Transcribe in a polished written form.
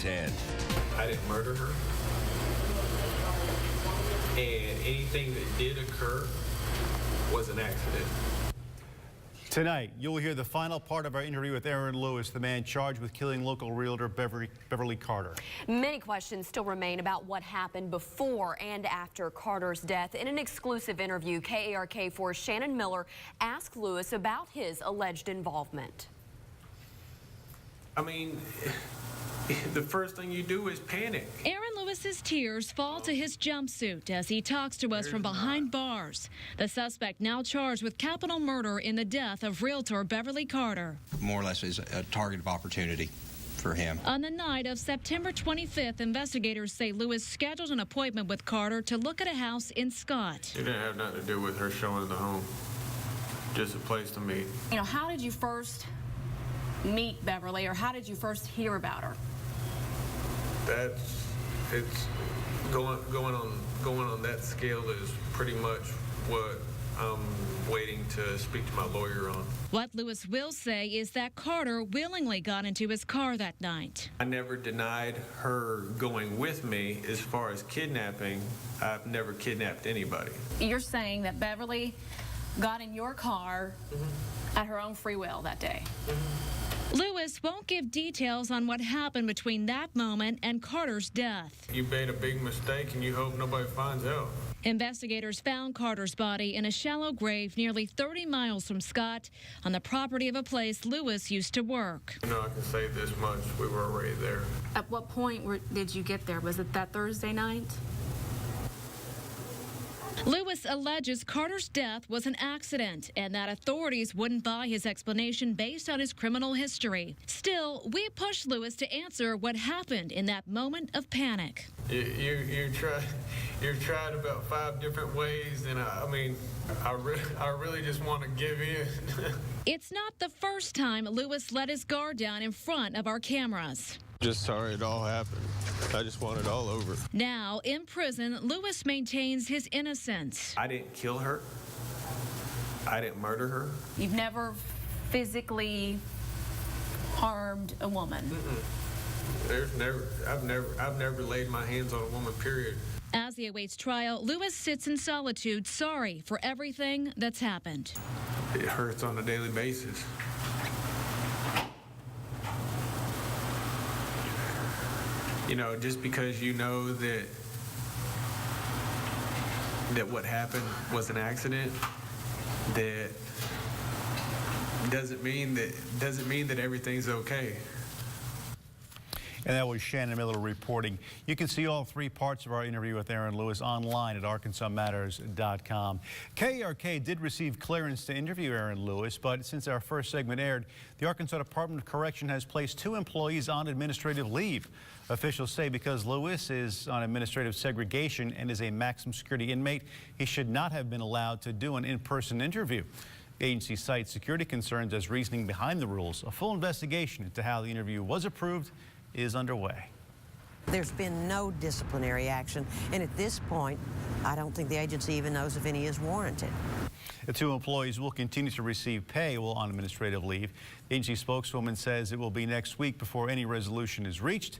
10. I didn't murder her. And anything that did occur was an accident. Tonight, you'll hear the final part of our interview with Aaron Lewis, the man charged with killing local realtor Beverly Carter. Many questions still remain about what happened before and after Carter's death. In an exclusive interview, KARK4's Shannon Miller asked Lewis about his alleged involvement. I mean, the first thing you do is panic. Aaron Lewis's tears fall to his jumpsuit as he talks to us from behind bars. The suspect now charged with capital murder in the death of realtor Beverly Carter. More or less is a target of opportunity for him. On the night of September 25th, investigators say Lewis scheduled an appointment with Carter to look at a house in Scott. It didn't have nothing to do with her showing the home. Just a place to meet. You know, how did you first meet Beverly, or how did you first hear about her? It's going on that scale is pretty much what I'm waiting to speak to my lawyer on. What Lewis will say is that Carter willingly got into his car that night. I never denied her going with me. As far as kidnapping, I've never kidnapped anybody. You're saying that Beverly got in your car at her own free will that day? Lewis won't give details on what happened between that moment and Carter's death. You made a big mistake and you hope nobody finds out. Investigators found Carter's body in a shallow grave nearly 30 miles from Scott on the property of a place Lewis used to work. You know, I can say this much, we were already there. At what point did you get there? Was it that Thursday night? Lewis alleges Carter's death was an accident and that authorities wouldn't buy his explanation based on his criminal history. Still, we pushed Lewis to answer what happened in that moment of panic. You tried about 5 different ways, and I really just want to give in. It's not the first time Lewis let his guard down in front of our cameras. Just sorry it all happened. I just want it all over. Now, in prison, Lewis maintains his innocence. I didn't kill her. I didn't murder her. You've never physically harmed a woman? I've never laid my hands on a woman, period. As he awaits trial, Lewis sits in solitude, sorry for everything that's happened. It hurts on a daily basis. You know, just because you know that what happened was an accident, that doesn't mean that everything's okay. And that was Shannon Miller reporting. You can see all 3 parts of our interview with Aaron Lewis online at arkansasmatters.com. KARK did receive clearance to interview Aaron Lewis, but since our first segment aired, the Arkansas Department of Correction has placed 2 employees on administrative leave. Officials say because Lewis is on administrative segregation and is a maximum security inmate, he should not have been allowed to do an in-person interview. The agency cites security concerns as reasoning behind the rules. A full investigation into how the interview was approved is underway. There's been no disciplinary action, and at this point, I don't think the agency even knows if any is warranted. The 2 employees will continue to receive pay while on administrative leave. The agency spokeswoman says it will be next week before any resolution is reached.